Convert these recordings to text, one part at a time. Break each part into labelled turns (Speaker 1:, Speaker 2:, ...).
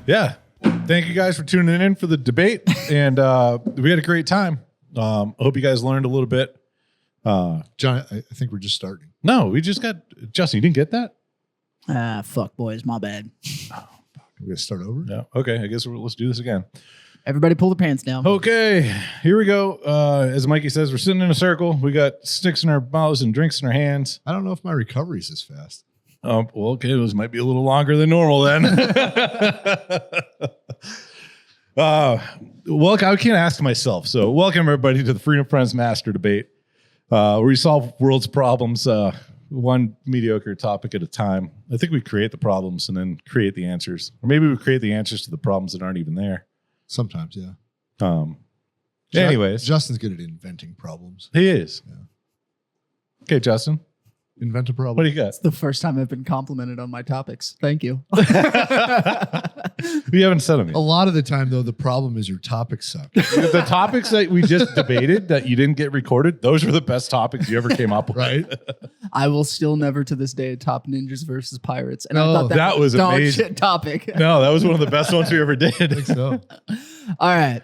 Speaker 1: Yeah. Thank you guys for tuning in for the debate. And we had a great time. I hope you guys learned a little bit.
Speaker 2: John, I think we're just starting.
Speaker 1: No, we just got Justin. You didn't get that?
Speaker 3: Fuck, boys. My bad.
Speaker 2: We're going to start over?
Speaker 1: No. Okay. I guess let's do this again.
Speaker 3: Everybody pull their pants down.
Speaker 1: Okay. Here we go. As Mikey says, we're sitting in a circle. We got sticks in our mouths and drinks in our hands.
Speaker 2: I don't know if my recovery is this fast.
Speaker 1: Well, okay. This might be a little longer than normal then. Welcome. I can't ask myself. So welcome everybody to the Freedom Friends Master Debate, where we solve world's problems one mediocre topic at a time. I think we create the problems and then create the answers. Or maybe we create the answers to the problems that aren't even there.
Speaker 2: Sometimes, yeah.
Speaker 1: Anyways.
Speaker 2: Justin's good at inventing problems.
Speaker 1: He is.
Speaker 2: Yeah.
Speaker 1: Okay, Justin.
Speaker 2: Invent a problem.
Speaker 1: What do you got?
Speaker 3: It's the first time I've been complimented on my topics. Thank you.
Speaker 1: We haven't said them.
Speaker 2: A lot of the time, though, the problem is your topics suck.
Speaker 1: The topics that we just debated that you didn't get recorded, those were the best topics you ever came up with.
Speaker 2: Right?
Speaker 3: I will still never to this day top ninjas versus pirates. And
Speaker 2: No,
Speaker 3: I thought
Speaker 1: that was
Speaker 3: a dog
Speaker 1: amazing.
Speaker 3: shit topic.
Speaker 1: No, that was one of the best ones we ever did.
Speaker 2: I think so.
Speaker 3: All right.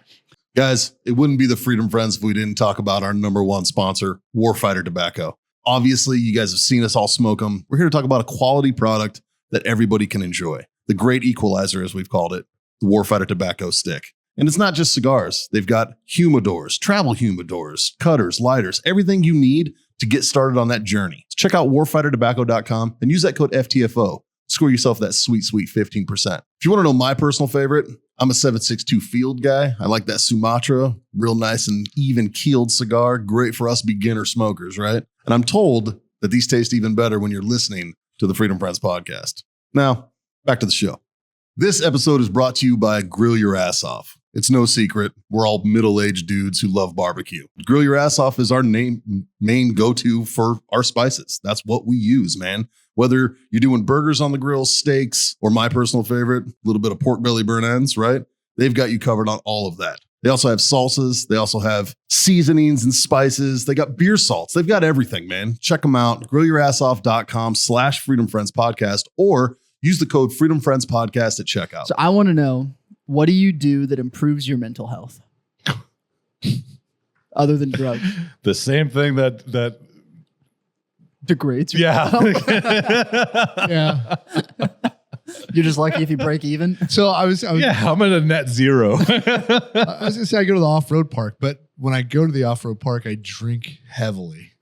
Speaker 4: Guys, it wouldn't be the Freedom Friends if we didn't talk about our number one sponsor, Warfighter Tobacco. Obviously, you guys have seen us all smoke them. We're here to talk about a quality product that everybody can enjoy. The great equalizer, as we've called it, the Warfighter Tobacco Stick. And it's not just cigars. They've got humidors, travel humidors, cutters, lighters, everything you need to get started on that journey. Check out warfightertobacco.com and use that code FTFO. Score yourself that sweet, sweet 15%. If you want to know my personal favorite, I'm a 7.62 Field guy. I like that Sumatra, real nice and even keeled cigar. Great for us beginner smokers, right? And I'm told that these taste even better when you're listening to the Freedom Friends podcast. Now, back to the show. This episode is brought to you by Grill Your Ass Off. It's no secret, we're all middle-aged dudes who love barbecue. Grill Your Ass Off is our main go-to for our spices. That's what we use, man. Whether you're doing burgers on the grill, steaks, or my personal favorite, a little bit of pork belly burn ends, right? They've got you covered on all of that. They also have salsas. They also have seasonings and spices. They got beer salts. They've got everything, man. Check them out. GrillYourAssOff.com/Freedom Friends Podcast, or use the code Freedom Friends Podcast at checkout.
Speaker 3: So I want to know, what do you do that improves your mental health? Other than drugs.
Speaker 1: The same thing that
Speaker 3: Degrades your
Speaker 2: Yeah.
Speaker 3: You're just lucky if you break even.
Speaker 2: So I was
Speaker 1: yeah, I'm at a net zero.
Speaker 2: I was going to say I go to the off-road park, but when I go to the off-road park, I drink heavily.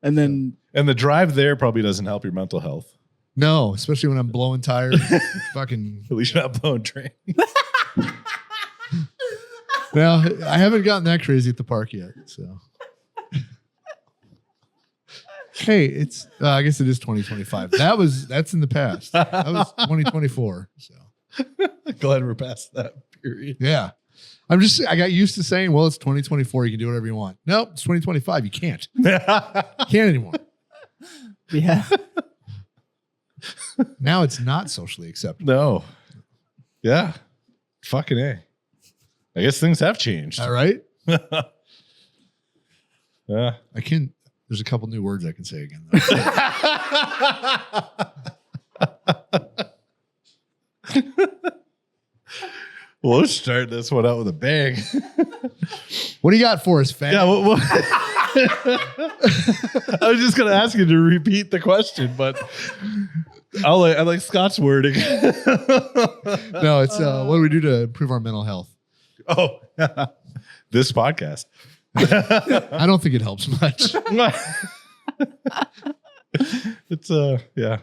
Speaker 3: And then
Speaker 1: And the drive there probably doesn't help your mental health.
Speaker 2: No, especially when I'm blowing tires. Fucking.
Speaker 1: At least you're not blowing train.
Speaker 2: Well, I haven't gotten that crazy at the park yet. So. Hey, it's. I guess it is 2025. That's in the past. That was 2024. So.
Speaker 1: Glad we're past that period.
Speaker 2: Yeah. I got used to saying, well, it's 2024. You can do whatever you want. Nope, it's 2025. You can't. Can't anymore.
Speaker 3: yeah.
Speaker 2: Now it's not socially acceptable.
Speaker 1: No. Yeah. Fucking A. I guess things have changed.
Speaker 2: All right.
Speaker 1: Yeah.
Speaker 2: There's a couple new words I can say again.
Speaker 1: We'll start this one out with a bang.
Speaker 2: What do you got for us, fam?
Speaker 1: Yeah. I was just going to ask you to repeat the question, but I like Scott's wording.
Speaker 2: No, it's what do we do to improve our mental health?
Speaker 1: Oh, this podcast.
Speaker 2: I don't think it helps much.
Speaker 1: It's yeah.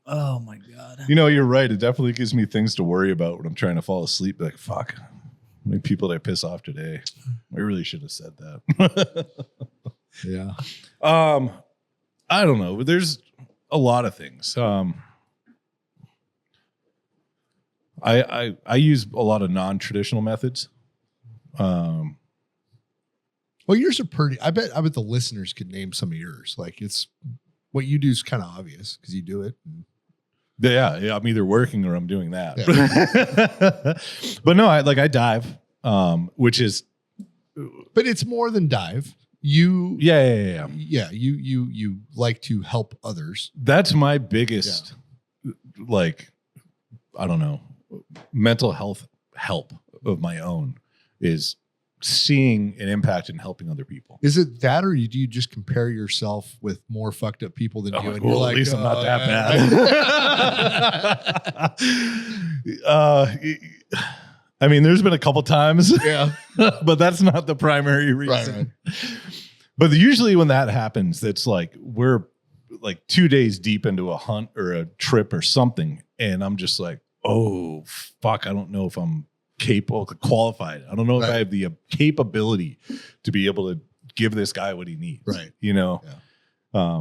Speaker 3: Oh my God.
Speaker 1: You know, you're right. It definitely gives me things to worry about when I'm trying to fall asleep. Like, fuck, how many people did I piss off today? I really should have said that.
Speaker 2: Yeah.
Speaker 1: I don't know. There's a lot of things. I use a lot of non-traditional methods.
Speaker 2: Well, yours are pretty. I bet the listeners could name some of yours. Like it's what you do is kind of obvious because you do it.
Speaker 1: Yeah, I'm either working or I'm doing that.
Speaker 2: Yeah.
Speaker 1: But no, I dive, which is.
Speaker 2: But it's more than dive. You.
Speaker 1: Yeah.
Speaker 2: Yeah. You like to help others.
Speaker 1: That's my biggest, like, I don't know, mental health help of my own is seeing an impact in helping other people.
Speaker 2: Is it that, or do you just compare yourself with more fucked up people than you? And
Speaker 1: Well,
Speaker 2: you're
Speaker 1: at
Speaker 2: like,
Speaker 1: least I'm not that bad. I mean, there's been a couple times,
Speaker 2: Yeah.
Speaker 1: but that's not the primary reason. But usually when that happens, it's like we're like 2 days deep into a hunt or a trip or something. And I'm just like, oh, fuck, I don't know if I'm capable, qualified. I don't know if I have the capability to be able to give this guy what he needs.
Speaker 2: Right.
Speaker 1: You know?
Speaker 2: Yeah.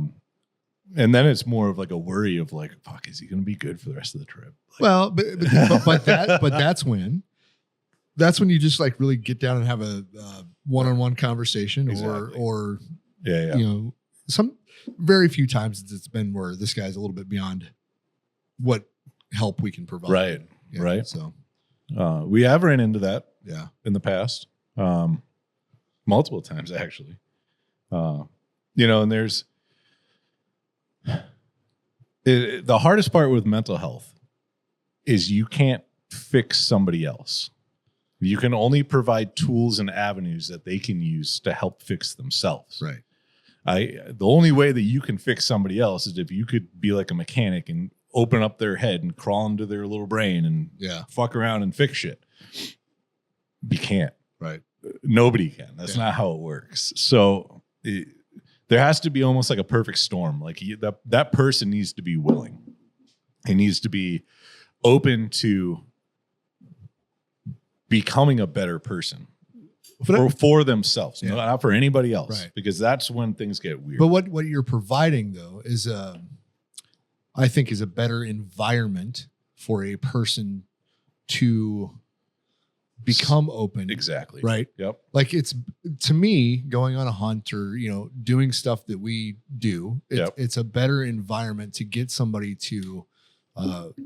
Speaker 1: And then it's more of like a worry of like, fuck, is he going to be good for the rest of the trip? Like,
Speaker 2: Well, but that's when you just like really get down and have a one-on-one conversation,
Speaker 1: Exactly.
Speaker 2: or
Speaker 1: yeah.
Speaker 2: you know, some very few times it's been where this guy's a little bit beyond what help we can provide.
Speaker 1: Right.
Speaker 2: Yeah,
Speaker 1: Right.
Speaker 2: So
Speaker 1: We have ran into that
Speaker 2: yeah.
Speaker 1: in the past, multiple times actually. You know, and there's the hardest part with mental health is you can't fix somebody else. You can only provide tools and avenues that they can use to help fix themselves.
Speaker 2: Right.
Speaker 1: The only way that you can fix somebody else is if you could be like a mechanic and open up their head and crawl into their little brain and
Speaker 2: Yeah.
Speaker 1: fuck around and fix shit. You can't.
Speaker 2: Right.
Speaker 1: Nobody can. That's not how it works. So there has to be almost like a perfect storm. Like that person needs to be willing. He needs to be open to becoming a better person for themselves,
Speaker 2: Yeah.
Speaker 1: not for anybody else.
Speaker 2: Right.
Speaker 1: Because that's when things get weird.
Speaker 2: But what you're providing though is I think is a better environment for a person to become open.
Speaker 1: Exactly.
Speaker 2: Right.
Speaker 1: Yep.
Speaker 2: Like it's, to me, going on a hunt or, you know, doing stuff that we do, it's a better environment to get somebody to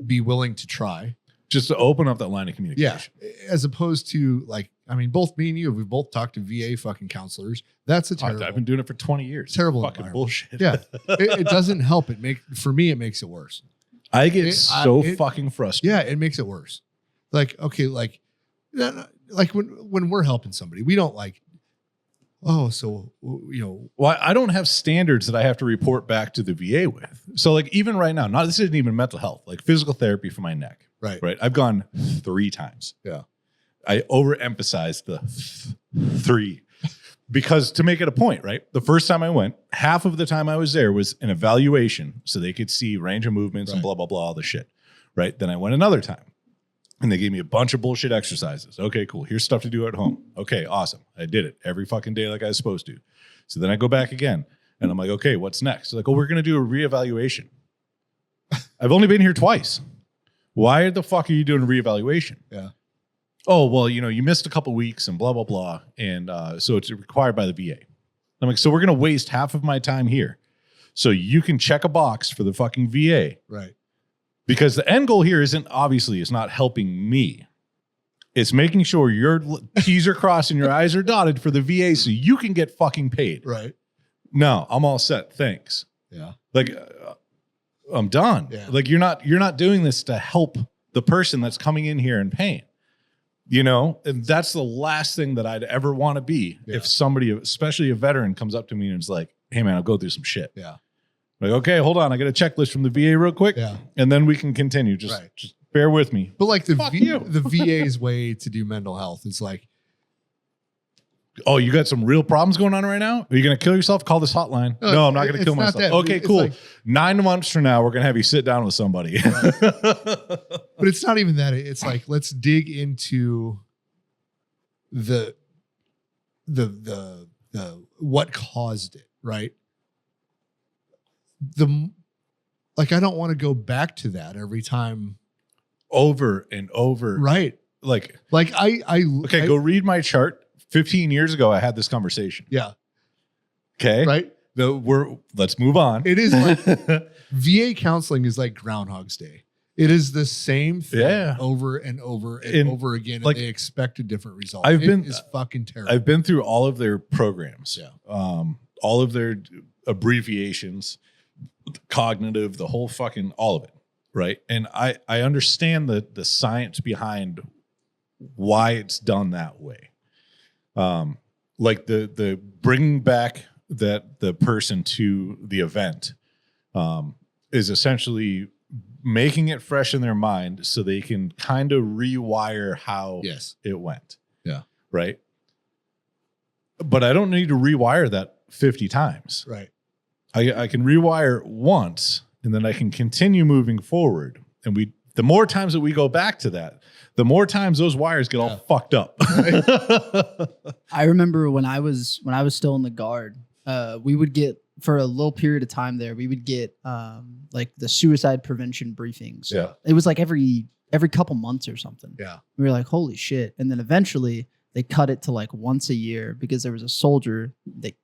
Speaker 2: be willing to try.
Speaker 1: Just to open up that line of
Speaker 2: Yeah.
Speaker 1: communication.
Speaker 2: As opposed to like, I mean, both me and you, we've both talked to VA fucking counselors. That's a terrible.
Speaker 1: I've been doing it for 20 years.
Speaker 2: Terrible
Speaker 1: Fucking
Speaker 2: environment.
Speaker 1: bullshit.
Speaker 2: Yeah. It doesn't help. For me, it makes it worse.
Speaker 1: I get fucking frustrated.
Speaker 2: Yeah, it makes it worse. Like, okay, like when we're helping somebody, we don't like, oh, so, you know.
Speaker 1: Well, I don't have standards that I have to report back to the VA with. So like even right now, this isn't even mental health, like physical therapy for my neck.
Speaker 2: Right.
Speaker 1: I've gone 3 times.
Speaker 2: Yeah.
Speaker 1: I overemphasized the 3 because to make it a point, right? The first time I went, half of the time I was there was an evaluation so they could see range of movements and blah, blah, blah, all the shit. Right. Then I went another time and they gave me a bunch of bullshit exercises. Okay, cool. Here's stuff to do at home. Okay, awesome. I did it every fucking day like I was supposed to. So then I go back again and I'm like, okay, what's next? They're like, oh, we're going to do a reevaluation. I've only been here twice. Why the fuck are you doing a reevaluation?
Speaker 2: Yeah.
Speaker 1: Oh, well, you know, you missed a couple weeks and blah, blah, blah. And so it's required by the VA. I'm like, so we're going to waste half of my time here. So you can check a box for the fucking VA.
Speaker 2: Right.
Speaker 1: Because the end goal here it's not helping me. It's making sure your T's are crossed and your I's are dotted for the VA so you can get fucking paid.
Speaker 2: Right.
Speaker 1: No, I'm all set. Thanks.
Speaker 2: Yeah.
Speaker 1: Like, I'm done.
Speaker 2: Yeah.
Speaker 1: Like you're not doing this to help the person that's coming in here in pain. You know, and that's the last thing that I'd ever want to be if somebody, especially a veteran, comes up to me and is like, hey man, I'll go through some shit.
Speaker 2: Yeah.
Speaker 1: Like, okay, hold on. I got a checklist from the VA real quick.
Speaker 2: Yeah.
Speaker 1: And then we can continue. Just bear with me.
Speaker 2: But like the
Speaker 1: Fuck you.
Speaker 2: the VA's way to do mental health is like,
Speaker 1: Oh, you got some real problems going on right now? Are you going to kill yourself? Call this hotline. No, I'm not going to kill myself. Okay,
Speaker 2: It's
Speaker 1: cool.
Speaker 2: like-
Speaker 1: 9 months from now, we're going to have you sit down with somebody.
Speaker 2: but it's not even that. It's like, let's dig into the what caused it, right? I don't want to go back to that every time.
Speaker 1: Over and over.
Speaker 2: Right.
Speaker 1: Like
Speaker 2: Okay,
Speaker 1: go read my chart. 15 years ago, I had this conversation.
Speaker 2: Yeah.
Speaker 1: Okay.
Speaker 2: Right.
Speaker 1: Let's move on.
Speaker 2: It is like VA counseling is like Groundhog's Day. It is the same thing over and over and over again. And they expect a different result. It's fucking terrible.
Speaker 1: I've been through all of their programs.
Speaker 2: Yeah.
Speaker 1: All of their abbreviations, cognitive, the whole fucking, all of it. right? And I understand the science behind why it's done that way. Like the bringing back the person to the event is essentially making it fresh in their mind so they can kind of rewire how
Speaker 2: Yes.
Speaker 1: it went.
Speaker 2: Yeah.
Speaker 1: Right. But I don't need to rewire that 50 times.
Speaker 2: Right.
Speaker 1: I can rewire once and then I can continue moving forward. And the more times that we go back to that, the more times those wires get all fucked up.
Speaker 3: I remember when I was still in the Guard, we would get, for a little period of time there, we would get like the suicide prevention briefings.
Speaker 1: Yeah.
Speaker 3: It was like every couple months or something.
Speaker 2: Yeah.
Speaker 3: We were like, holy shit. And then eventually they cut it to like once a year because there was a soldier that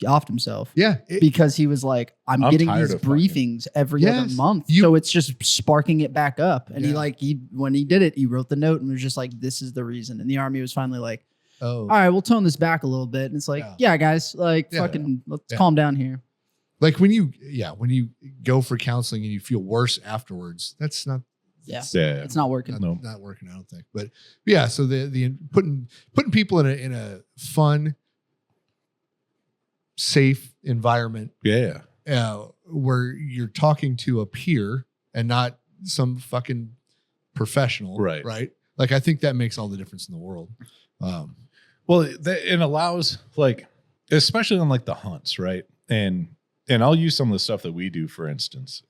Speaker 3: offed himself.
Speaker 2: Yeah.
Speaker 3: Because he was like, I'm getting
Speaker 1: tired
Speaker 3: these
Speaker 1: of fucking-
Speaker 3: briefings every other
Speaker 2: Yes.
Speaker 3: month. So it's just sparking it back up. And when he did it, he wrote the note and was just like, this is the reason. And the Army was finally like,
Speaker 2: oh,
Speaker 3: all right, we'll tone this back a little bit. And it's like, yeah, guys, like fucking let's calm down here.
Speaker 2: like when you go for counseling and you feel worse afterwards, that's not
Speaker 3: Yeah.
Speaker 1: Yeah.
Speaker 3: It's not working.
Speaker 2: not working, I don't think. But yeah, so the putting people in a fun, safe environment
Speaker 1: Yeah.
Speaker 2: where you're talking to a peer and not some fucking professional,
Speaker 1: Right.
Speaker 2: Right. Like I think that makes all the difference in the world.
Speaker 1: Well, it allows, like, especially on like the hunts, right? And I'll use some of the stuff that we do, for instance.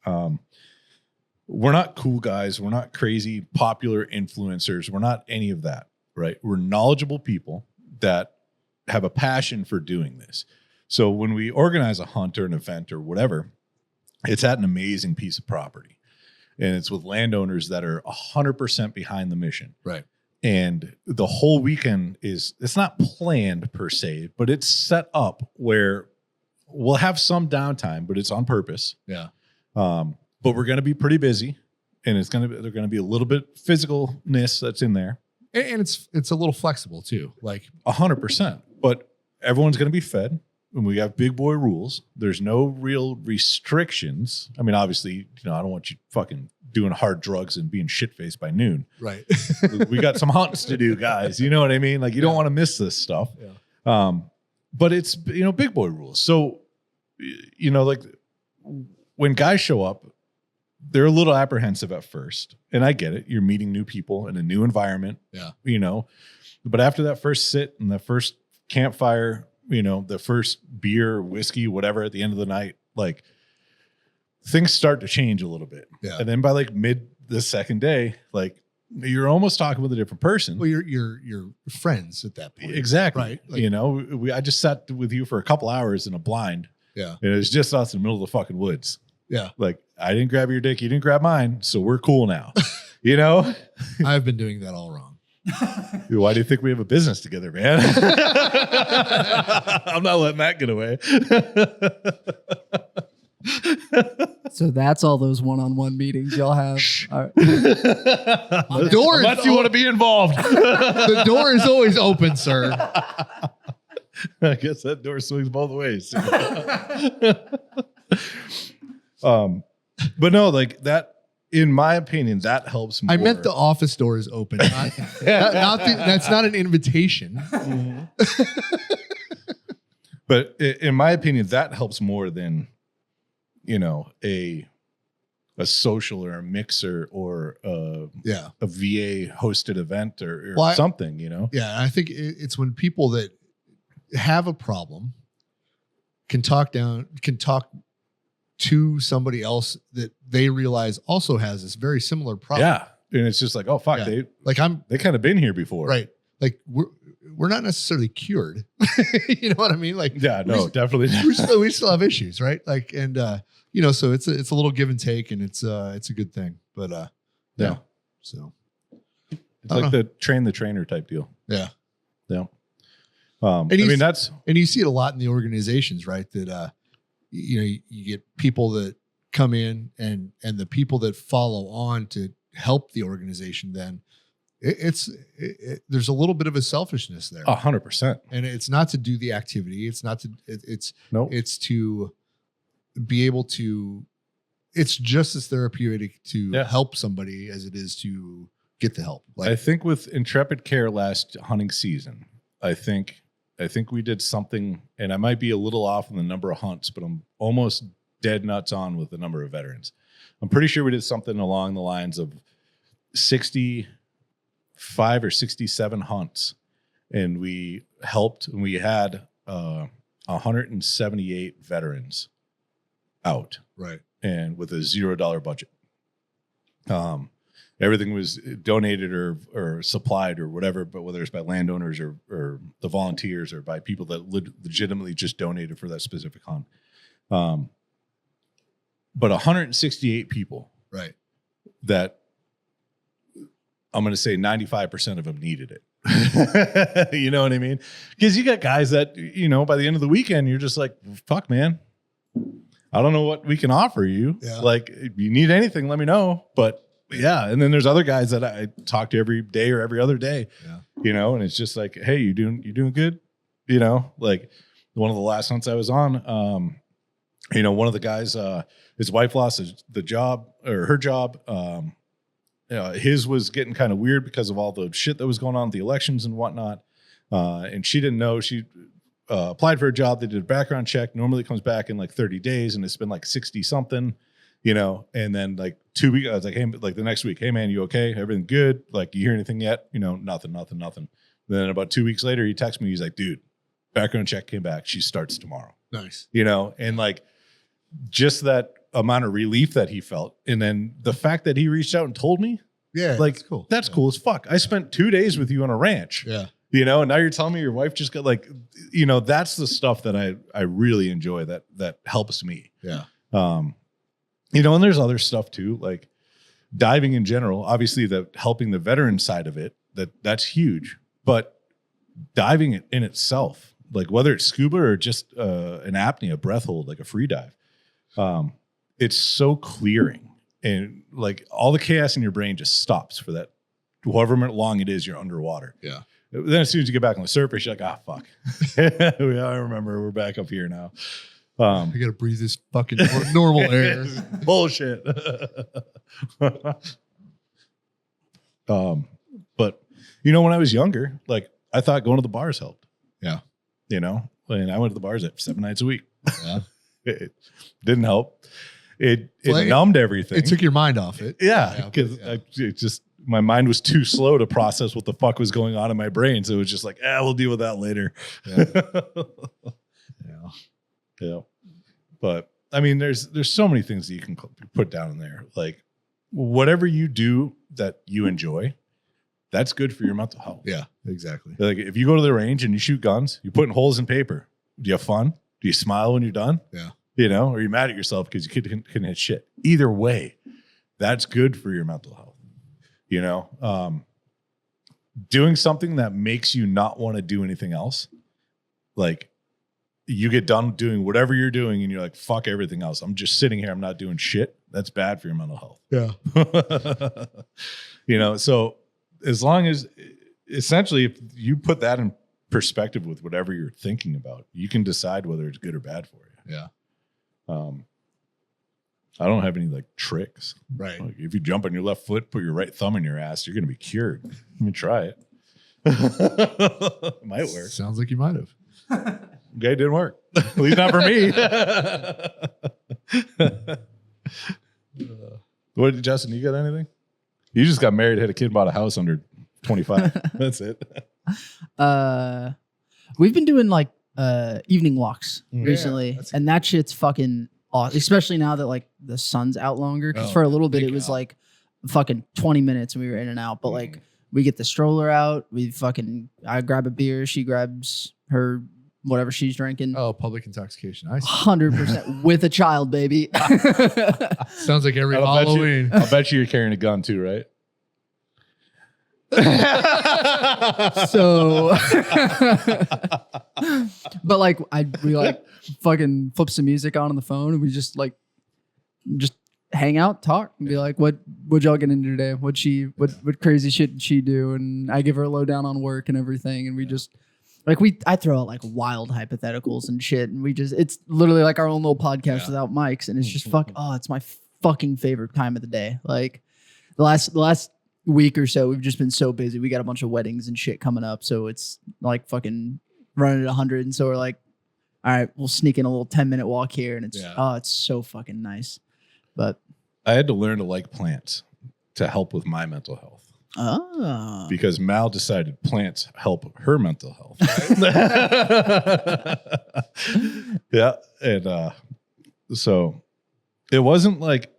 Speaker 1: We're not cool guys. We're not crazy popular influencers. We're not any of that, right? We're knowledgeable people that have a passion for doing this. So when we organize a hunt or an event or whatever, it's at an amazing piece of property. And it's with landowners that are 100% behind the mission.
Speaker 2: Right.
Speaker 1: And the whole weekend it's not planned per se, but it's set up where we'll have some downtime, but it's on purpose.
Speaker 2: Yeah.
Speaker 1: But we're going to be pretty busy, and there's going to be a little bit physicalness that's in there.
Speaker 2: And it's a little flexible too. Like
Speaker 1: 100%. But everyone's going to be fed, and we have big boy rules. There's no real restrictions. I mean, obviously, I don't want you fucking doing hard drugs and being shit-faced by noon.
Speaker 2: right.
Speaker 1: We got some hunts to do, guys. You know what I mean? Like, you don't want to miss this stuff.
Speaker 2: Yeah.
Speaker 1: But it's, big boy rules. So, like when guys show up, they're a little apprehensive at first. And I get it. You're meeting new people in a new environment.
Speaker 2: Yeah.
Speaker 1: But after that first sit and the first campfire, the first beer, whiskey, whatever at the end of the night, like things start to change a little bit.
Speaker 2: Yeah.
Speaker 1: And then by like mid the second day, like you're almost talking with a different person.
Speaker 2: Well, you're friends at that point.
Speaker 1: Exactly.
Speaker 2: Right. Like,
Speaker 1: I just sat with you for a couple hours in a blind.
Speaker 2: Yeah.
Speaker 1: And it was just us in the middle of the fucking woods.
Speaker 2: Yeah.
Speaker 1: Like, I didn't grab your dick, you didn't grab mine, so we're cool now.
Speaker 2: I've been doing that all wrong.
Speaker 1: Why do you think we have a business together, man? I'm not letting that get away.
Speaker 3: So that's all those one-on-one meetings y'all have. All right.
Speaker 2: The door is
Speaker 1: Unless you want to be involved.
Speaker 2: the door is always open, sir.
Speaker 1: I guess that door swings both ways. But no, like that, in my opinion, that helps more.
Speaker 2: I meant the office door is open. That's not an invitation.
Speaker 1: But in my opinion, that helps more than, a social or a mixer or a VA hosted event or something,
Speaker 2: Yeah, I think it's when people that have a problem can talk to somebody else that they realize also has this very similar problem.
Speaker 1: Yeah. And it's just like, oh, fuck,
Speaker 2: Yeah.
Speaker 1: they kind of been here before.
Speaker 2: Right. Like we're not necessarily cured. You know what I mean? Like,
Speaker 1: Yeah, no, definitely not.
Speaker 2: we still have issues, right? Like, and so it's a little give and take, and it's a good thing. But
Speaker 1: Yeah.
Speaker 2: So
Speaker 1: It's like the train the trainer type deal.
Speaker 2: yeah.
Speaker 1: Yeah.
Speaker 2: And
Speaker 1: I mean, that's
Speaker 2: and you see it a lot in the organizations, right? That you get people that come in and the people that follow on to help the organization. Then there's a little bit of a selfishness there,
Speaker 1: 100%.
Speaker 2: and it's not to do the activity. It's not to. It's
Speaker 1: Nope.
Speaker 2: It's to be able to it's just as therapeutic to
Speaker 1: Yeah.
Speaker 2: help somebody as it is to get the help.
Speaker 1: I think with Intrepid Care last hunting season, I think we did something, and I might be a little off in the number of hunts, but I'm almost dead nuts on with the number of veterans. I'm pretty sure we did something along the lines of 65 or 67 hunts, and we helped, and we had 178 veterans out,
Speaker 2: right.
Speaker 1: and with a $0 budget. Everything was donated or supplied or whatever, but whether it's by landowners or the volunteers or by people that legitimately just donated for that specific hunt. But 168 people
Speaker 2: Right.
Speaker 1: that I'm going to say 95% of them needed it. You know what I mean? Because you got guys that, by the end of the weekend, you're just like, fuck, man, I don't know what we can offer you.
Speaker 2: Yeah.
Speaker 1: Like, if you need anything, let me know. But yeah. And then there's other guys that I talk to every day or every other day, and it's just like, hey, you doing good? Like one of the last hunts I was on, one of the guys, his wife lost her job. His was getting kind of weird because of all the shit that was going on with the elections and whatnot. And she didn't know. She applied for a job. They did a background check. Normally it comes back in like 30 days, and it's been like 60 something, and then like 2 weeks, I was like, hey, like the next week, hey man, you okay? Everything good? Like, you hear anything yet? Nothing. Then about 2 weeks later, he texts me. He's like, dude, background check came back. She starts tomorrow.
Speaker 2: Nice.
Speaker 1: And like just that amount of relief that he felt. And then the fact that he reached out and told me,
Speaker 2: Yeah.
Speaker 1: like,
Speaker 2: that's cool.
Speaker 1: That's cool as fuck. I spent 2 days with you on a ranch,
Speaker 2: Yeah.
Speaker 1: and now you're telling me your wife just got like, that's the stuff that I really enjoy that helps me.
Speaker 2: Yeah.
Speaker 1: And there's other stuff too, like diving in general, obviously helping the veteran side of it, that's huge, but diving in itself, like whether it's scuba or just an apnea breath hold, like a free dive, it's so clearing, and like all the chaos in your brain just stops for that, however long it is you're underwater.
Speaker 2: Yeah.
Speaker 1: Then as soon as you get back on the surface, you're like, fuck. I remember we're back up here now.
Speaker 2: I got to breathe this fucking normal air.
Speaker 1: Bullshit. But when I was younger, like I thought going to the bars helped.
Speaker 2: Yeah.
Speaker 1: And I went to the bars 7 nights a week.
Speaker 2: Yeah.
Speaker 1: It didn't help. It
Speaker 2: Well,
Speaker 1: numbed everything.
Speaker 2: It took your mind off it.
Speaker 1: Yeah, because my mind was too slow to process what the fuck was going on in my brain. So it was just like, we'll deal with that later.
Speaker 2: Yeah.
Speaker 1: Yeah. Yeah. But I mean, there's so many things that you can put down in there. Like whatever you do that you enjoy, that's good for your mental health.
Speaker 2: Yeah, exactly.
Speaker 1: Like if you go to the range and you shoot guns, you're putting holes in paper. Do you have fun? Do you smile when you're done?
Speaker 2: Yeah.
Speaker 1: Or you're mad at yourself because you couldn't hit shit. Either way, that's good for your mental health. Doing something that makes you not want to do anything else. Like you get done doing whatever you're doing and you're like, fuck everything else. I'm just sitting here. I'm not doing shit. That's bad for your mental health.
Speaker 2: Yeah.
Speaker 1: So as long as essentially, if you put that in perspective with whatever you're thinking about, you can decide whether it's good or bad for you.
Speaker 2: Yeah.
Speaker 1: I don't have any like tricks.
Speaker 2: Right.
Speaker 1: Like, if you jump on your left foot, put your right thumb in your ass, you're going to be cured. Let me try it. It might work.
Speaker 2: Sounds like you might have.
Speaker 1: Okay, it didn't work. At least not for me. What, Justin, you got anything? You just got married, had a kid, bought a house under 25. That's it.
Speaker 3: We've been doing like evening walks
Speaker 1: Yeah,
Speaker 3: recently, and that shit's fucking awesome, especially now that like the sun's out longer. Because for a little bit it was like fucking 20 minutes and we were in and out, but like we get the stroller out, I grab a beer, she grabs her whatever she's drinking.
Speaker 2: Oh, public intoxication. I see.
Speaker 3: 100% with a child, baby.
Speaker 2: Sounds like every
Speaker 1: I'll bet you-
Speaker 2: Halloween.
Speaker 1: I'll bet you're carrying a gun too, right?
Speaker 3: So but like we like fucking flip some music on the phone and we just hang out, talk, and be like, what'd y'all get into today? What crazy shit did she do? And I give her a lowdown on work and everything, and we just I throw out like wild hypotheticals and shit, and it's literally like our own little podcast without mics, and it's just it's my fucking favorite time of the day. Like the last week or so, we've just been so busy. We got a bunch of weddings and shit coming up, so it's like fucking running at 100. And so we're like, all right, we'll sneak in a little 10-minute walk here, and it's so fucking nice. But
Speaker 1: I had to learn to like plants to help with my mental health. Because Mal decided plants help her mental health. Yeah. And so it wasn't like,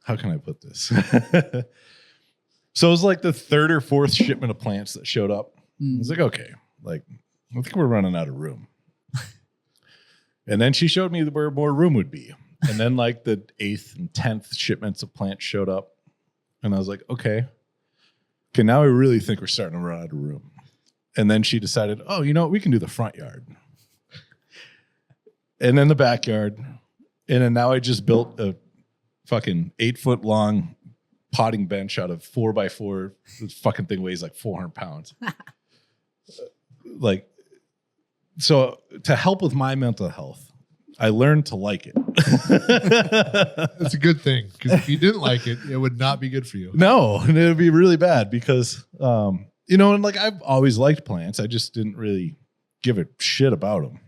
Speaker 1: how can I put this? So it was like the third or fourth shipment of plants that showed up. I was like, okay, like, I think we're running out of room. And then she showed me where more room would be. And then like the 8th and 10th shipments of plants showed up. And I was like, okay, now I really think we're starting to run out of room. And then she decided, oh, you know what? We can do the front yard. And then the backyard. And then now I just built a fucking 8-foot long potting bench out of 4x4. This fucking thing weighs like 400 pounds. Like, so to help with my mental health, I learned to like it.
Speaker 2: That's a good thing, because if you didn't like it, it would not be good for you.
Speaker 1: No, and it would be really bad because, you know, and like I've always liked plants. I just didn't really give a shit about them.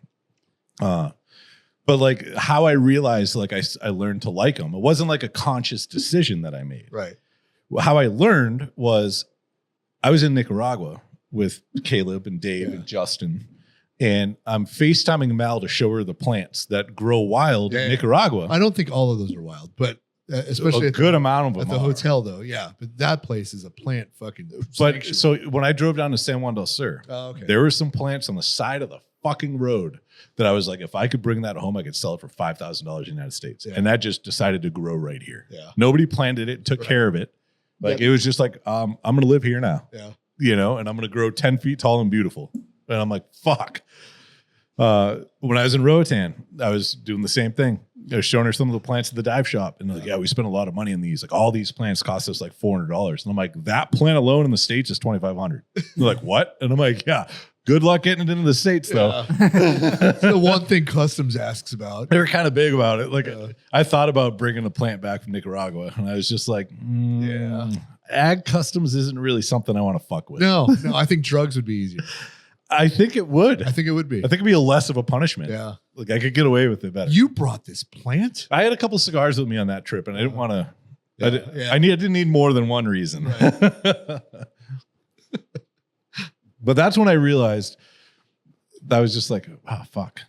Speaker 1: But like how I realized, like I learned to like them. It wasn't like a conscious decision that I made.
Speaker 2: Right.
Speaker 1: How I learned was I was in Nicaragua with Caleb and Dave and Justin. And I'm FaceTiming Mal to show her the plants that grow wild in Nicaragua.
Speaker 2: I don't think all of those are wild, but especially
Speaker 1: a good amount of them
Speaker 2: at the hotel, though. Yeah, but that place is a plant fucking.
Speaker 1: But so when I drove down to San Juan del Sur,
Speaker 2: okay.
Speaker 1: There were some plants on the side of the fucking road that I was like, if I could bring that home, I could sell it for $5,000 in the United States. Yeah. And that just decided to grow right here.
Speaker 2: Yeah.
Speaker 1: Nobody planted it, took care of it. Like it was just like, I'm going to live here now.
Speaker 2: Yeah.
Speaker 1: You know, and I'm going to grow 10 feet tall and beautiful. And I'm like, fuck. When I was in Roatan, I was doing the same thing. I was showing her some of the plants at the dive shop. And they're like, yeah, we spent a lot of money on these. Like all these plants cost us like $400. And I'm like, that plant alone in the States is $2,500. They're like, what? And I'm like, yeah, good luck getting it into the States though.
Speaker 2: That's the one thing Customs asks about.
Speaker 1: They were kind of big about it. Like I thought about bringing a plant back from Nicaragua and I was just like, ag customs isn't really something I want to fuck with.
Speaker 2: No, I think drugs would be easier.
Speaker 1: I think it would.
Speaker 2: I think it would be.
Speaker 1: I think it'd be a less of a punishment.
Speaker 2: Yeah.
Speaker 1: Like I could get away with it better.
Speaker 2: You brought this plant?
Speaker 1: I had a couple cigars with me on that trip and I didn't want to.
Speaker 2: Yeah.
Speaker 1: I didn't need more than one reason. Right. But that's when I realized I was just like, oh, fuck.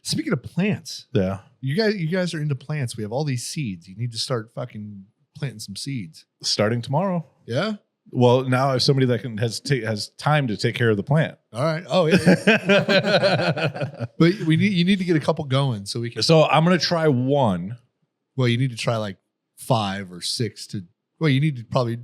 Speaker 2: Speaking of plants.
Speaker 1: Yeah.
Speaker 2: You guys are into plants. We have all these seeds. You need to start fucking planting some seeds.
Speaker 1: Starting tomorrow.
Speaker 2: Yeah.
Speaker 1: Well, now I have somebody that has time to take care of the plant.
Speaker 2: All right. Oh yeah. But you need to get a couple going so we can.
Speaker 1: So I'm gonna try one.
Speaker 2: Well, you need to try like 5 or 6 to. Well, you need to probably.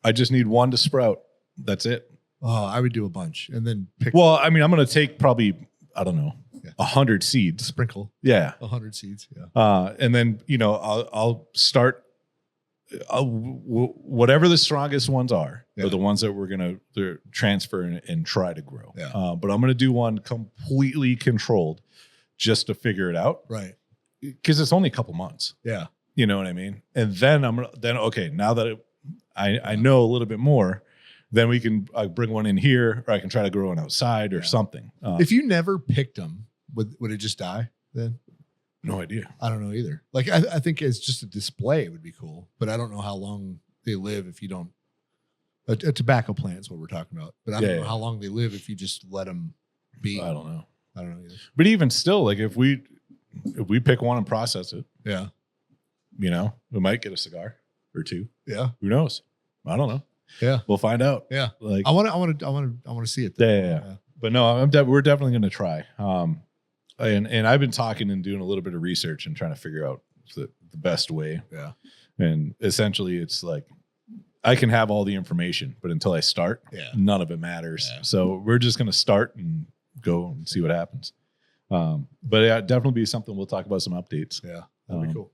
Speaker 1: I just need one to sprout. That's it.
Speaker 2: Oh, I would do a bunch and then pick.
Speaker 1: Well, I mean, I'm gonna take probably 100 seeds.
Speaker 2: Sprinkle.
Speaker 1: Yeah.
Speaker 2: 100 seeds. Yeah.
Speaker 1: And then I'll start. Whatever the strongest ones are the ones that we're going to transfer and try to grow.
Speaker 2: Yeah.
Speaker 1: But I'm going to do one completely controlled just to figure it out.
Speaker 2: Right.
Speaker 1: Because it's only a couple months.
Speaker 2: Yeah.
Speaker 1: You know what I mean? And then okay, now that I know a little bit more, then we can bring one in here or I can try to grow one outside or something.
Speaker 2: If you never picked them, would it just die then?
Speaker 1: No idea.
Speaker 2: I don't know either. Like I think it's just a display. It would be cool, but I don't know how long they live if you don't. A tobacco plant is what we're talking about, but I don't know how long they live if you just let them be.
Speaker 1: I don't know
Speaker 2: either.
Speaker 1: But even still, like if we pick one and process it, we might get a cigar or 2.
Speaker 2: Yeah,
Speaker 1: who knows? I don't know.
Speaker 2: Yeah,
Speaker 1: we'll find out.
Speaker 2: Yeah,
Speaker 1: like
Speaker 2: I want to see it.
Speaker 1: Yeah. But no, we're definitely going to try. And I've been talking and doing a little bit of research and trying to figure out the best way.
Speaker 2: Yeah.
Speaker 1: And essentially it's like, I can have all the information, but until I start, none of it matters. Yeah. So we're just going to start and go and see what happens. But yeah, definitely be something we'll talk about some updates.
Speaker 2: Yeah. That'd be cool.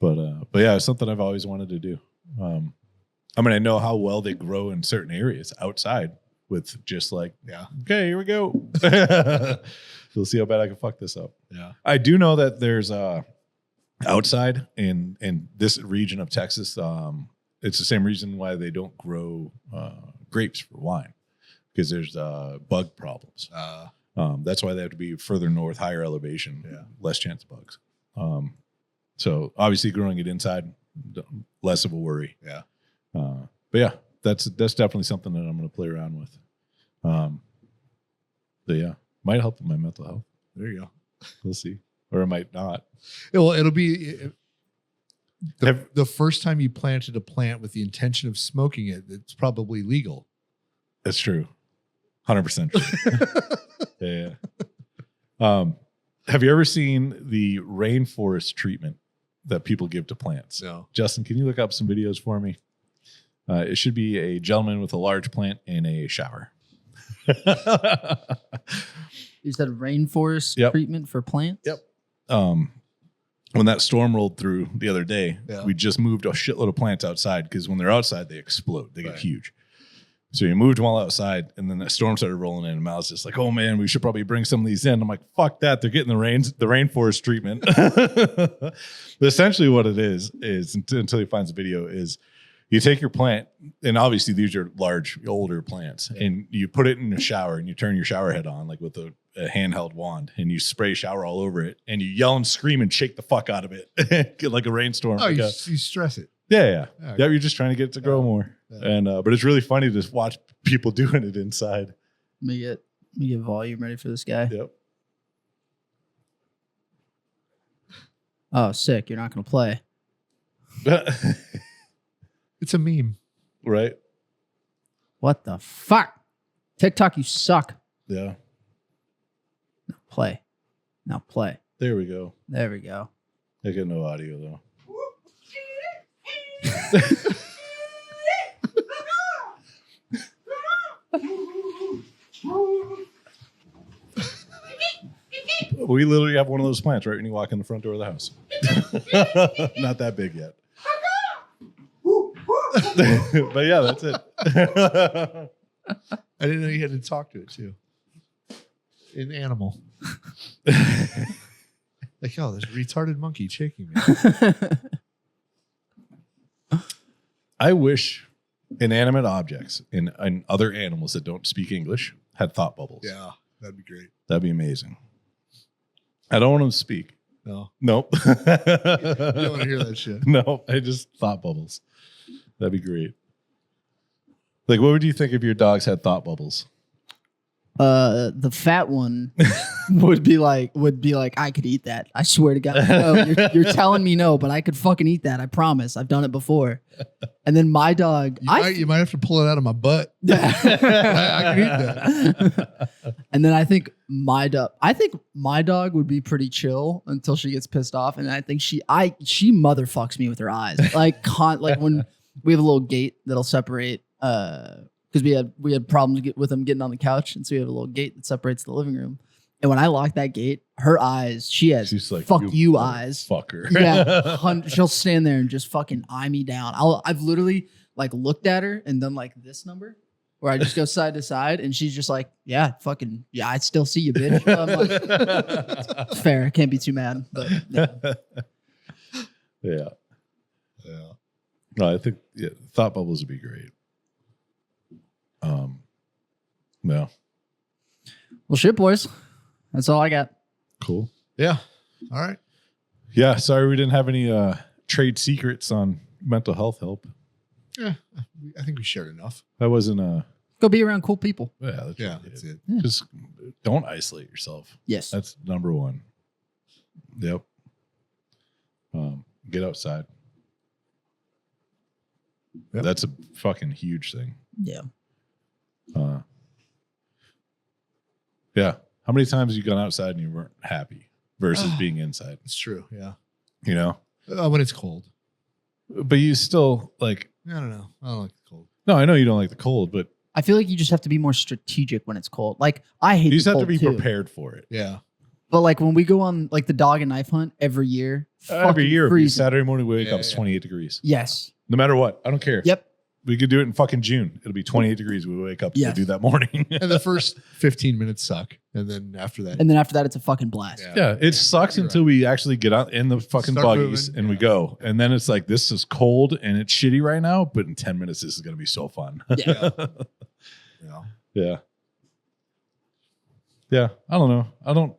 Speaker 1: But yeah, it's something I've always wanted to do. I mean, I know how well they grow in certain areas outside with just like, okay, here we go. We'll see how bad I can fuck this up.
Speaker 2: Yeah.
Speaker 1: I do know that there's outside in this region of Texas. It's the same reason why they don't grow grapes for wine, because there's bug problems. That's why they have to be further north, higher elevation, less chance of bugs. So obviously growing it inside, less of a worry.
Speaker 2: Yeah.
Speaker 1: But yeah, that's definitely something that I'm going to play around with. But yeah, might help with my mental health.
Speaker 2: There you go.
Speaker 1: We'll see, or it might not.
Speaker 2: It'll be the first time you planted a plant with the intention of smoking it. It's probably legal.
Speaker 1: That's true. 100% true. Yeah. Have you ever seen the rainforest treatment that people give to plants?
Speaker 2: No.
Speaker 1: Justin, can you look up some videos for me? It should be a gentleman with a large plant in a shower.
Speaker 3: You said rainforest
Speaker 1: Yep.
Speaker 3: treatment for plants?
Speaker 1: Yep. When that storm rolled through the other day,
Speaker 2: Yeah.
Speaker 1: we just moved a shitload of plants outside, because when they're outside, they explode. They get
Speaker 2: Right.
Speaker 1: huge. So you moved them all outside, and then the storm started rolling in, and Mal's just like, "Oh man, we should probably bring some of these in." I'm like, "Fuck that! They're getting the rainforest treatment." But essentially, what it is until he finds a video is you take your plant, and obviously these are large, older plants, and you put it in a shower, and you turn your shower head on like with a handheld wand, and you spray shower all over it, and you yell and scream and shake the fuck out of it, get like a rainstorm.
Speaker 2: Oh,
Speaker 1: like
Speaker 2: you
Speaker 1: a-
Speaker 2: stress it.
Speaker 1: yeah.
Speaker 2: Yeah.
Speaker 1: You're just trying to get it to grow more.
Speaker 2: Yeah.
Speaker 1: And but it's really funny to just watch people doing it inside.
Speaker 3: Let me get volume ready for this guy.
Speaker 1: Yep.
Speaker 3: Oh, sick. You're not going to play.
Speaker 2: It's a meme.
Speaker 1: Right?
Speaker 3: What the fuck? TikTok, you suck.
Speaker 1: Yeah.
Speaker 3: Now play. Now play.
Speaker 1: There we go.
Speaker 3: There we go.
Speaker 1: I get no audio though. We literally have one of those plants right when you walk in the front door of the house. Not that big yet. But yeah, that's it.
Speaker 2: I didn't know you had to talk to it too. An animal. Like, oh, there's a retarded monkey shaking me.
Speaker 1: I wish inanimate objects and other animals that don't speak English had thought bubbles.
Speaker 2: Yeah, that'd be great.
Speaker 1: That'd be amazing. I don't want them to speak.
Speaker 2: No,
Speaker 1: Nope.
Speaker 2: you don't want to hear that shit.
Speaker 1: No, I just thought bubbles. That'd be great. Like, what would you think if your dogs had thought bubbles?
Speaker 3: The fat one would be like, I could eat that. I swear to God. No, you're telling me no, but I could fucking eat that. I promise. I've done it before. And then my dog,
Speaker 2: You might have to pull it out of my butt. I can eat that.
Speaker 3: And then I think my dog would be pretty chill until she gets pissed off. And I think she motherfucks me with her eyes. Like when we have a little gate that'll separate, because we had problems with them getting on the couch, and so we have a little gate that separates the living room. And when I lock that gate, her eyes, she's like, "Fuck you eyes,
Speaker 1: fucker."
Speaker 3: Yeah, she'll stand there and just fucking eye me down. I've literally like looked at her and done like this number, where I just go side to side, and she's just like, "Yeah, fucking yeah, I still see you, bitch." I'm like, it's fair, I can't be too mad, but yeah.
Speaker 1: Yeah.
Speaker 2: Yeah.
Speaker 1: No, I think thought bubbles would be great. No.
Speaker 3: Well, shit, boys, that's all I got.
Speaker 1: Cool.
Speaker 2: Yeah. All right.
Speaker 1: Yeah. Sorry we didn't have any trade secrets on mental health help.
Speaker 2: Yeah. I think we shared enough.
Speaker 1: I wasn't
Speaker 3: Go be around cool people.
Speaker 1: yeah,
Speaker 2: That's it.
Speaker 1: Just don't isolate yourself.
Speaker 3: Yes.
Speaker 1: That's number one. Yep. Get outside.
Speaker 2: Yep.
Speaker 1: That's a fucking huge thing.
Speaker 3: Yeah.
Speaker 1: Yeah. How many times have you gone outside and you weren't happy versus being inside?
Speaker 2: It's true. Yeah.
Speaker 1: You know?
Speaker 2: When it's cold.
Speaker 1: But you still like,
Speaker 2: I don't know. I don't like the cold.
Speaker 1: no, I know you don't like the cold, but
Speaker 3: I feel like you just have to be more strategic when it's cold. Like I hate
Speaker 1: you just
Speaker 3: the
Speaker 1: have to
Speaker 3: cold
Speaker 1: be
Speaker 3: too.
Speaker 1: prepared for it.
Speaker 2: Yeah.
Speaker 3: But like when we go on like the dog and knife hunt every year,
Speaker 1: Every
Speaker 3: fucking
Speaker 1: year,
Speaker 3: freezing.
Speaker 1: Saturday morning, we wake
Speaker 2: Yeah,
Speaker 1: up, it's
Speaker 2: yeah.
Speaker 1: 28 degrees.
Speaker 3: Yes.
Speaker 1: No matter what. I don't care.
Speaker 3: Yep.
Speaker 1: We could do it in fucking June. It'll be 28 degrees. We wake up to
Speaker 3: Yeah.
Speaker 1: go do that morning.
Speaker 2: And the first 15 minutes suck. And then after that,
Speaker 3: And then after that, it's a fucking blast.
Speaker 1: Yeah, it sucks
Speaker 2: You're
Speaker 1: until we actually get out in the fucking
Speaker 2: Start
Speaker 1: buggies
Speaker 2: moving.
Speaker 1: and we go. And then it's like, this is cold and it's shitty right now, but in 10 minutes, this is going to be so fun.
Speaker 3: Yeah.
Speaker 2: yeah.
Speaker 1: Yeah. Yeah. I don't know.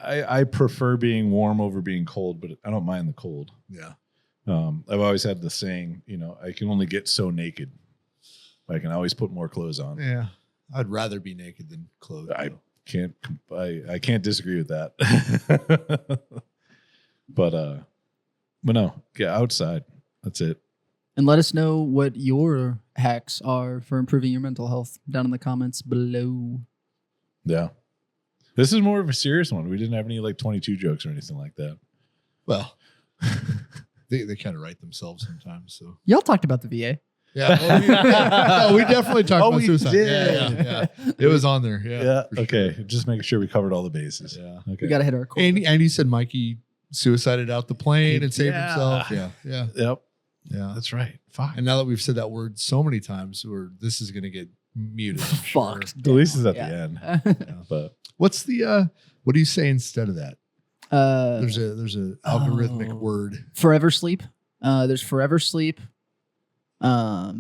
Speaker 1: I prefer being warm over being cold, but I don't mind the cold.
Speaker 2: Yeah.
Speaker 1: I've always had the saying, I can only get so naked. I can always put more clothes on.
Speaker 2: Yeah. I'd rather be naked than clothed.
Speaker 1: I can't disagree with that. but no, get outside. That's it.
Speaker 3: And let us know what your hacks are for improving your mental health down in the comments below.
Speaker 1: Yeah. This is more of a serious one. We didn't have any like 22 jokes or anything like that.
Speaker 2: Well, they kind of write themselves sometimes. So
Speaker 3: Y'all talked about the VA.
Speaker 2: yeah, no, we definitely talked about
Speaker 1: we
Speaker 2: suicide.
Speaker 1: did.
Speaker 2: Yeah. It was on there. Yeah. for
Speaker 1: Okay.
Speaker 2: sure.
Speaker 1: Just making sure we covered all the bases.
Speaker 2: Yeah.
Speaker 1: Okay.
Speaker 3: We got to hit our core.
Speaker 2: And you said Mikey suicided out the plane and saved
Speaker 1: Yeah.
Speaker 2: himself. Yeah. Yeah.
Speaker 1: Yep.
Speaker 2: Yeah.
Speaker 1: That's right. Fuck.
Speaker 2: And now that we've said that word so many times, this is going to get muted. I'm sure.
Speaker 3: Fucked.
Speaker 1: At least it's at
Speaker 3: Yeah.
Speaker 1: the end.
Speaker 2: Yeah.
Speaker 1: But
Speaker 2: What's the what do you say instead of that? There's a algorithmic
Speaker 3: oh.
Speaker 2: word.
Speaker 3: Forever Sleep. There's Forever Sleep. I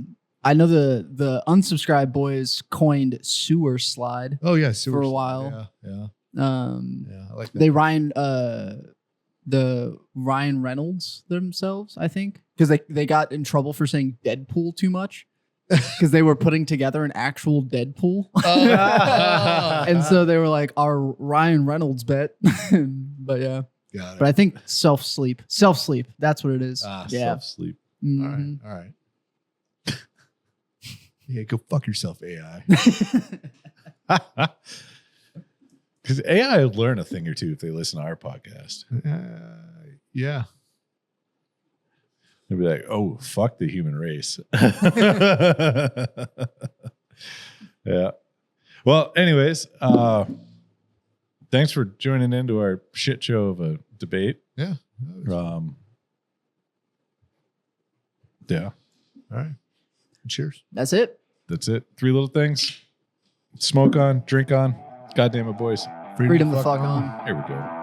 Speaker 3: know the Unsubscribed boys coined Sewer Slide.
Speaker 2: Oh yeah,
Speaker 3: For a while.
Speaker 2: Yeah.
Speaker 3: Um,
Speaker 2: I like that.
Speaker 3: they the Ryan Reynolds themselves, I think, because they got in trouble for saying Deadpool too much because they were putting together an actual Deadpool. And so they were like, our Ryan Reynolds bet. But yeah,
Speaker 2: Got it.
Speaker 3: but I think self sleep, that's what it is.
Speaker 2: Ah,
Speaker 3: Yeah.
Speaker 1: sleep.
Speaker 3: Mhm.
Speaker 2: All right. Yeah, go fuck yourself, AI.
Speaker 1: Because AI would learn a thing or two if they listen to our podcast.
Speaker 2: Yeah.
Speaker 1: They'd be like, oh, fuck the human race. Yeah. Well, anyways, thanks for joining into our shit show of a debate.
Speaker 2: Yeah.
Speaker 1: Yeah,
Speaker 2: All right. Cheers.
Speaker 3: That's it.
Speaker 1: that's it. 3 little things. Smoke on, drink on. Goddamn it, boys.
Speaker 3: Freedom the fuck on.
Speaker 1: Here we go.